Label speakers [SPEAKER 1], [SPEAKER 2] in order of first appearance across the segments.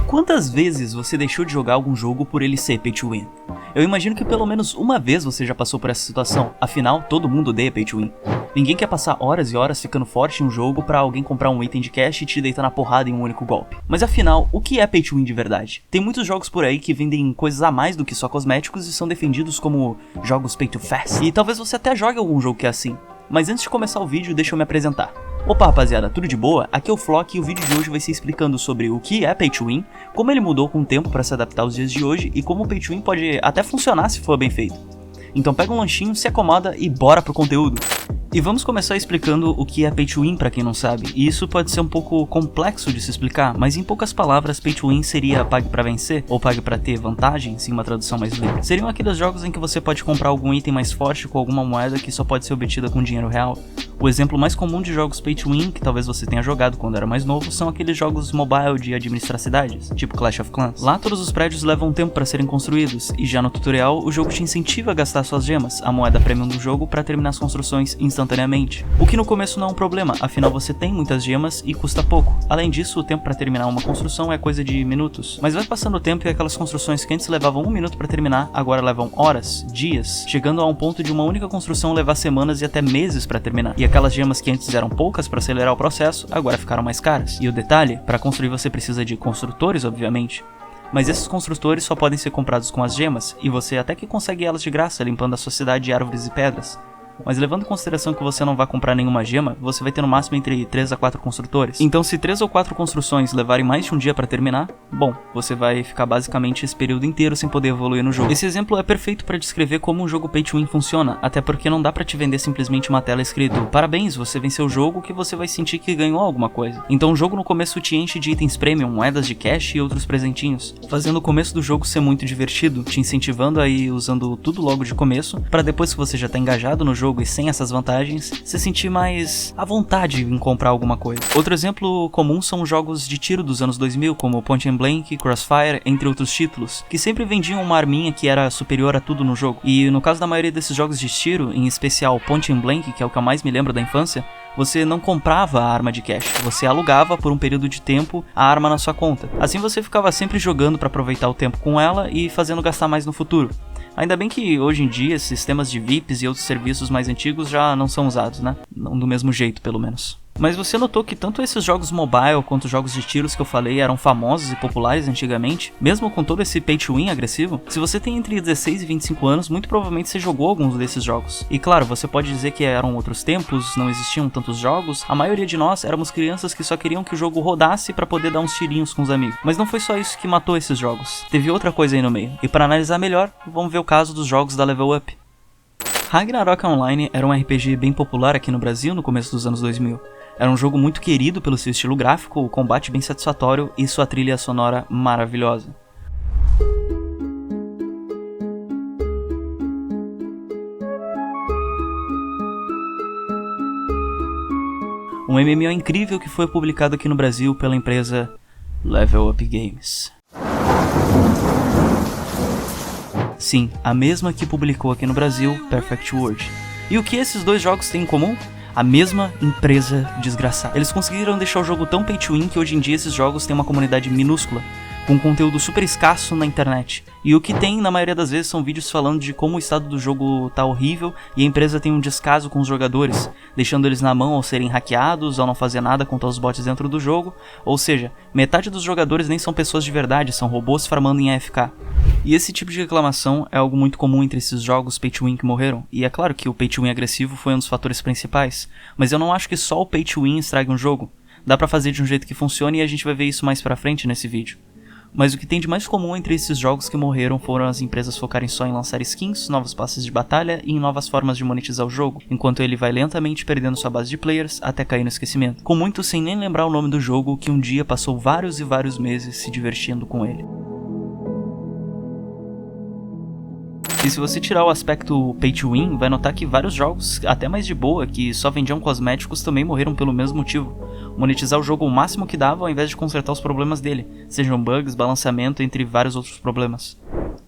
[SPEAKER 1] Quantas vezes você deixou de jogar algum jogo por ele ser pay to win? Eu imagino que pelo menos uma vez você já passou por essa situação, afinal todo mundo odeia pay to win. Ninguém quer passar horas e horas ficando forte em um jogo pra alguém comprar um item de cash e te deitar na porrada em um único golpe. Mas afinal, o que é pay to win de verdade? Tem muitos jogos por aí que vendem coisas a mais do que só cosméticos e são defendidos como jogos pay to fast. E talvez você até jogue algum jogo que é assim. Mas antes de começar o vídeo, deixa eu me apresentar. Opa rapaziada, tudo de boa? Aqui é o Flock e o vídeo de hoje vai ser explicando sobre o que é Pay to Win, como ele mudou com o tempo para se adaptar aos dias de hoje e como o Pay to Win pode até funcionar se for bem feito. Então pega um lanchinho, se acomoda e bora pro conteúdo! E vamos começar explicando o que é Pay to Win pra quem não sabe, e isso pode ser um pouco complexo de se explicar, mas em poucas palavras Pay to Win seria pague pra vencer, ou pague pra ter vantagens em uma tradução mais livre. Seriam aqueles jogos em que você pode comprar algum item mais forte com alguma moeda que só pode ser obtida com dinheiro real. O exemplo mais comum de jogos Pay to Win, que talvez você tenha jogado quando era mais novo, são aqueles jogos mobile de administrar cidades, tipo Clash of Clans. Lá todos os prédios levam tempo pra serem construídos, e já no tutorial o jogo te incentiva a gastar suas gemas, a moeda premium do jogo, pra terminar as construções instantaneamente. O que no começo não é um problema, afinal você tem muitas gemas e custa pouco. Além disso, o tempo pra terminar uma construção é coisa de minutos. Mas vai passando o tempo e aquelas construções que antes levavam 1 minuto pra terminar, agora levam horas, dias, chegando a um ponto de uma única construção levar semanas e até meses pra terminar. E aquelas gemas que antes eram poucas pra acelerar o processo, agora ficaram mais caras. E o detalhe, pra construir você precisa de construtores, obviamente. Mas esses construtores só podem ser comprados com as gemas, e você até que consegue elas de graça limpando a sua cidade de árvores e pedras. Mas levando em consideração que você não vai comprar nenhuma gema, você vai ter no máximo entre 3 a 4 construtores. Então se 3 ou 4 construções levarem mais de um dia pra terminar, bom, você vai ficar basicamente esse período inteiro sem poder evoluir no jogo. Esse exemplo é perfeito pra descrever como um jogo Pay to Win funciona, até porque não dá pra te vender simplesmente uma tela escrito "Parabéns, você venceu o jogo", que você vai sentir que ganhou alguma coisa. Então o jogo no começo te enche de itens premium, moedas de cash e outros presentinhos, fazendo o começo do jogo ser muito divertido, te incentivando a ir usando tudo logo de começo, pra depois que você já tá engajado no jogo e sem essas vantagens, se sentir mais à vontade em comprar alguma coisa. Outro exemplo comum são jogos de tiro dos anos 2000, como Point and Blank, Crossfire, entre outros títulos, que sempre vendiam uma arminha que era superior a tudo no jogo. E no caso da maioria desses jogos de tiro, em especial Point and Blank, que é o que eu mais me lembro da infância, você não comprava a arma de cash, você alugava por um período de tempo a arma na sua conta. Assim você ficava sempre jogando para aproveitar o tempo com ela e fazendo gastar mais no futuro. Ainda bem que hoje em dia sistemas de VIPs e outros serviços mais antigos já não são usados, né? Não do mesmo jeito, pelo menos. Mas você notou que tanto esses jogos mobile quanto os jogos de tiros que eu falei eram famosos e populares antigamente, mesmo com todo esse pay to win agressivo? Se você tem entre 16 e 25 anos, muito provavelmente você jogou alguns desses jogos. E claro, você pode dizer que eram outros tempos, não existiam tantos jogos, a maioria de nós éramos crianças que só queriam que o jogo rodasse pra poder dar uns tirinhos com os amigos. Mas não foi só isso que matou esses jogos, teve outra coisa aí no meio. E para analisar melhor, vamos ver o caso dos jogos da Level Up. Ragnarok Online era um RPG bem popular aqui no Brasil no começo dos anos 2000. Era um jogo muito querido pelo seu estilo gráfico, o combate bem satisfatório e sua trilha sonora maravilhosa. Um MMO incrível que foi publicado aqui no Brasil pela empresa Level Up Games. Sim, a mesma que publicou aqui no Brasil, Perfect World. E o que esses dois jogos têm em comum? A mesma empresa desgraçada. Eles conseguiram deixar o jogo tão pay to win que hoje em dia esses jogos têm uma comunidade minúscula, com conteúdo super escasso na internet. E o que tem, na maioria das vezes, são vídeos falando de como o estado do jogo tá horrível e a empresa tem um descaso com os jogadores, deixando eles na mão ao serem hackeados, ao não fazer nada contra os bots dentro do jogo. Ou seja, metade dos jogadores nem são pessoas de verdade, são robôs farmando em AFK. E esse tipo de reclamação é algo muito comum entre esses jogos pay to win que morreram. E é claro que o pay to win agressivo foi um dos fatores principais, mas eu não acho que só o pay to win estrague um jogo. Dá pra fazer de um jeito que funcione e a gente vai ver isso mais pra frente nesse vídeo. Mas o que tem de mais comum entre esses jogos que morreram foram as empresas focarem só em lançar skins, novos passes de batalha e em novas formas de monetizar o jogo, enquanto ele vai lentamente perdendo sua base de players até cair no esquecimento, com muitos sem nem lembrar o nome do jogo que um dia passou vários e vários meses se divertindo com ele. E se você tirar o aspecto pay to win, vai notar que vários jogos, até mais de boa, que só vendiam cosméticos também morreram pelo mesmo motivo. Monetizar o jogo o máximo que dava ao invés de consertar os problemas dele, sejam bugs, balanceamento, entre vários outros problemas.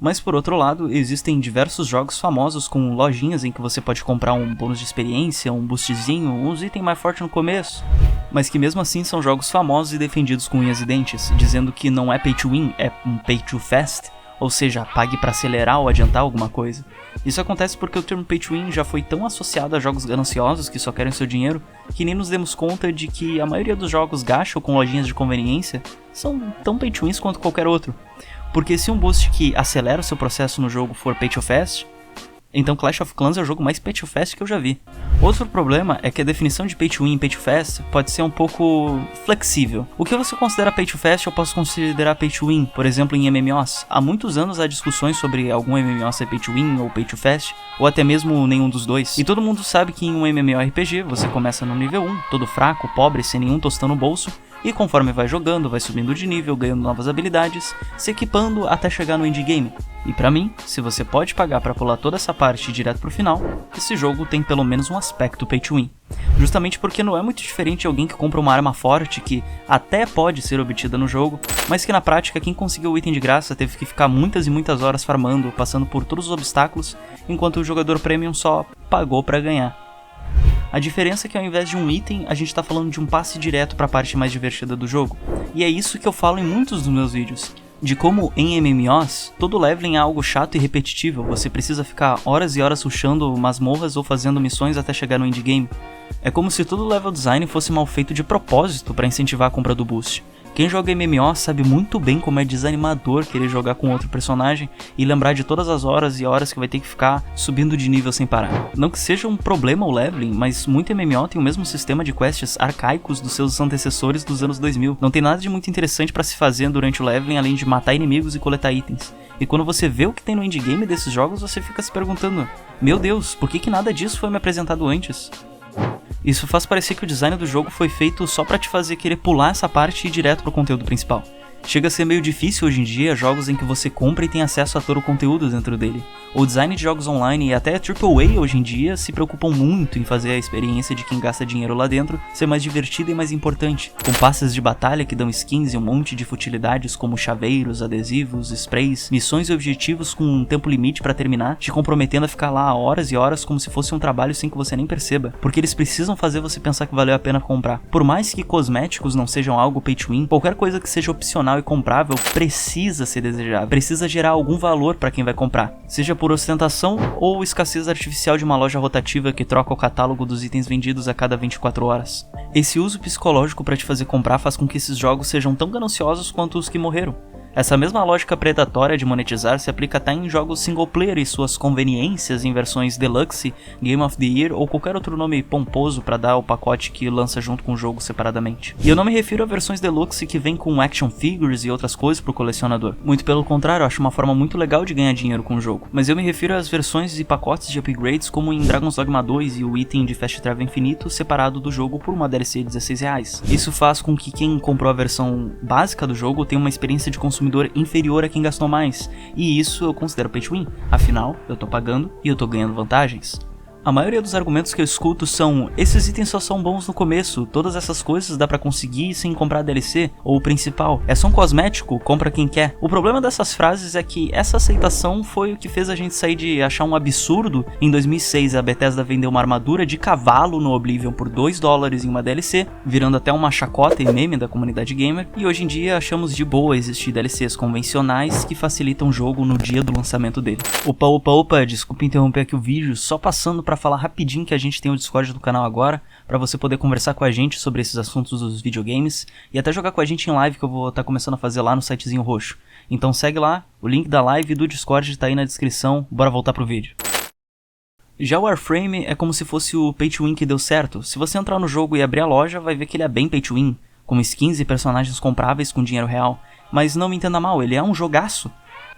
[SPEAKER 1] Mas por outro lado, existem diversos jogos famosos com lojinhas em que você pode comprar um bônus de experiência, um boostzinho, uns itens mais fortes no começo, mas que mesmo assim são jogos famosos e defendidos com unhas e dentes, dizendo que não é pay to win, é um pay to fast, ou seja, pague para acelerar ou adiantar alguma coisa. Isso acontece porque o termo pay to win já foi tão associado a jogos gananciosos que só querem seu dinheiro, que nem nos demos conta de que a maioria dos jogos gacha ou com lojinhas de conveniência são tão pay to wins quanto qualquer outro. Porque se um boost que acelera o seu processo no jogo for pay to fast, então Clash of Clans é o jogo mais pay to fast que eu já vi. Outro problema é que a definição de pay to win e pay to fast pode ser um pouco flexível. O que você considera pay to fast eu posso considerar pay to win, por exemplo em MMOs. Há muitos anos há discussões sobre algum MMO ser pay to win ou pay to fast, ou até mesmo nenhum dos dois. E todo mundo sabe que em um MMORPG você começa no nível 1, todo fraco, pobre, sem nenhum tostão no bolso, e conforme vai jogando, vai subindo de nível, ganhando novas habilidades, se equipando até chegar no endgame. E pra mim, se você pode pagar pra pular toda essa parte direto pro final, esse jogo tem pelo menos um aspecto pay to win. Justamente porque não é muito diferente de alguém que compra uma arma forte que até pode ser obtida no jogo, mas que na prática quem conseguiu o item de graça teve que ficar muitas e muitas horas farmando, passando por todos os obstáculos, enquanto o jogador premium só pagou pra ganhar. A diferença é que ao invés de um item, a gente tá falando de um passe direto para a parte mais divertida do jogo. E é isso que eu falo em muitos dos meus vídeos. De como em MMOs, todo leveling é algo chato e repetitivo, você precisa ficar horas e horas rushando masmorras ou fazendo missões até chegar no endgame. É como se todo level design fosse mal feito de propósito para incentivar a compra do boost. Quem joga MMO sabe muito bem como é desanimador querer jogar com outro personagem e lembrar de todas as horas e horas que vai ter que ficar subindo de nível sem parar. Não que seja um problema o leveling, mas muito MMO tem o mesmo sistema de quests arcaicos dos seus antecessores dos anos 2000. Não tem nada de muito interessante para se fazer durante o leveling além de matar inimigos e coletar itens. E quando você vê o que tem no endgame desses jogos, você fica se perguntando: meu Deus, por que nada disso foi me apresentado antes? Isso faz parecer que o design do jogo foi feito só pra te fazer querer pular essa parte e ir direto pro conteúdo principal. Chega a ser meio difícil hoje em dia jogos em que você compra e tem acesso a todo o conteúdo dentro dele. O design de jogos online e até AAA hoje em dia se preocupam muito em fazer a experiência de quem gasta dinheiro lá dentro ser mais divertida e mais importante, com passes de batalha que dão skins e um monte de futilidades como chaveiros, adesivos, sprays, missões e objetivos com um tempo limite pra terminar, te comprometendo a ficar lá horas e horas como se fosse um trabalho sem que você nem perceba, porque eles precisam fazer você pensar que valeu a pena comprar. Por mais que cosméticos não sejam algo pay to win, qualquer coisa que seja opcional e comprável precisa ser desejável, precisa gerar algum valor para quem vai comprar, seja por ostentação ou escassez artificial de uma loja rotativa que troca o catálogo dos itens vendidos a cada 24 horas. Esse uso psicológico para te fazer comprar faz com que esses jogos sejam tão gananciosos quanto os que morreram. Essa mesma lógica predatória de monetizar se aplica até em jogos single player e suas conveniências em versões Deluxe, Game of the Year ou qualquer outro nome pomposo para dar ao pacote que lança junto com o jogo separadamente. E eu não me refiro a versões Deluxe que vêm com action figures e outras coisas pro colecionador. Muito pelo contrário, eu acho uma forma muito legal de ganhar dinheiro com o jogo. Mas eu me refiro às versões e pacotes de upgrades como em Dragon's Dogma 2 e o item de Fast Travel Infinito separado do jogo por uma DLC de R$16. Isso faz com que quem comprou a versão básica do jogo tenha uma experiência de consumidor inferior a quem gastou mais, e isso eu considero pay to win, afinal eu tô pagando e eu tô ganhando vantagens. A maioria dos argumentos que eu escuto são: esses itens só são bons no começo, todas essas coisas dá pra conseguir sem comprar DLC, ou o principal, é só um cosmético, compra quem quer. O problema dessas frases é que essa aceitação foi o que fez a gente sair de achar um absurdo em 2006 a Bethesda vender uma armadura de cavalo no Oblivion por $2 em uma DLC, virando até uma chacota e meme da comunidade gamer, e hoje em dia achamos de boa existir DLCs convencionais que facilitam o jogo no dia do lançamento dele. Opa, desculpa interromper aqui o vídeo, só passando pra falar rapidinho que a gente tem o Discord do canal agora, pra você poder conversar com a gente sobre esses assuntos dos videogames e até jogar com a gente em live que eu vou estar começando a fazer lá no sitezinho roxo. Então segue lá, o link da live e do Discord tá aí na descrição, bora voltar pro vídeo. Já o Warframe é como se fosse o pay to win que deu certo. Se você entrar no jogo e abrir a loja, vai ver que ele é bem pay to win, com skins e personagens compráveis com dinheiro real. Mas não me entenda mal, ele é um jogaço.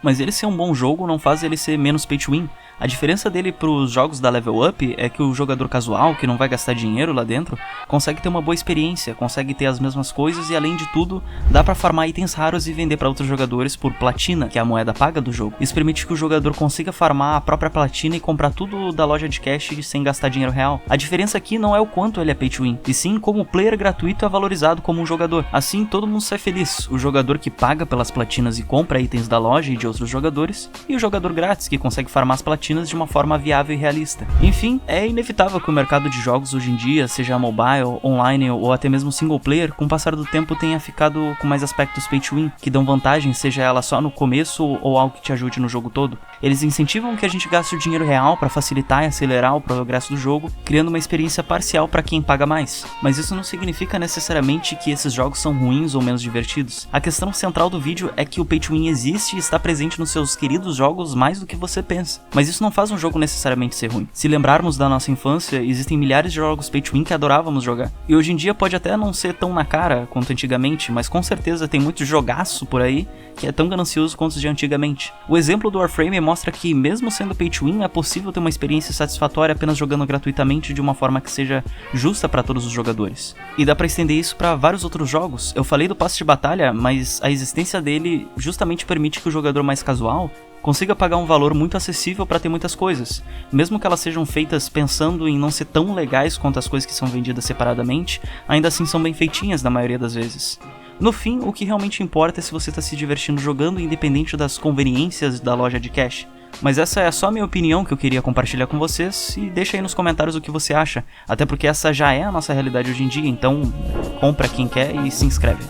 [SPEAKER 1] Mas ele ser um bom jogo não faz ele ser menos pay to win. A diferença dele pros jogos da Level Up é que o jogador casual, que não vai gastar dinheiro lá dentro, consegue ter uma boa experiência, consegue ter as mesmas coisas e, além de tudo, dá pra farmar itens raros e vender pra outros jogadores por platina, que é a moeda paga do jogo. Isso permite que o jogador consiga farmar a própria platina e comprar tudo da loja de cash sem gastar dinheiro real. A diferença aqui não é o quanto ele é pay to win, e sim como o player gratuito é valorizado como um jogador. Assim, todo mundo sai feliz, o jogador que paga pelas platinas e compra itens da loja e de outros jogadores, e o jogador grátis que consegue farmar as platinas de uma forma viável e realista. Enfim, é inevitável que o mercado de jogos hoje em dia, seja mobile, online ou até mesmo single player, com o passar do tempo tenha ficado com mais aspectos pay to win, que dão vantagem, seja ela só no começo ou algo que te ajude no jogo todo. Eles incentivam que a gente gaste o dinheiro real para facilitar e acelerar o progresso do jogo, criando uma experiência parcial para quem paga mais. Mas isso não significa necessariamente que esses jogos são ruins ou menos divertidos. A questão central do vídeo é que o pay to win existe e está presente nos seus queridos jogos mais do que você pensa. Mas isso não faz um jogo necessariamente ser ruim. Se lembrarmos da nossa infância, existem milhares de jogos pay to win que adorávamos jogar. E hoje em dia pode até não ser tão na cara quanto antigamente, mas com certeza tem muito jogaço por aí que é tão ganancioso quanto os de antigamente. O exemplo do Warframe mostra que, mesmo sendo pay to win, é possível ter uma experiência satisfatória apenas jogando gratuitamente de uma forma que seja justa para todos os jogadores. E dá pra estender isso para vários outros jogos. Eu falei do passe de batalha, mas a existência dele justamente permite que o jogador mais casual consiga pagar um valor muito acessível para ter muitas coisas, mesmo que elas sejam feitas pensando em não ser tão legais quanto as coisas que são vendidas separadamente, ainda assim são bem feitinhas na maioria das vezes. No fim, o que realmente importa é se você está se divertindo jogando, independente das conveniências da loja de cash. Mas essa é só a minha opinião que eu queria compartilhar com vocês, e deixa aí nos comentários o que você acha, até porque essa já é a nossa realidade hoje em dia, então compra quem quer e se inscreve.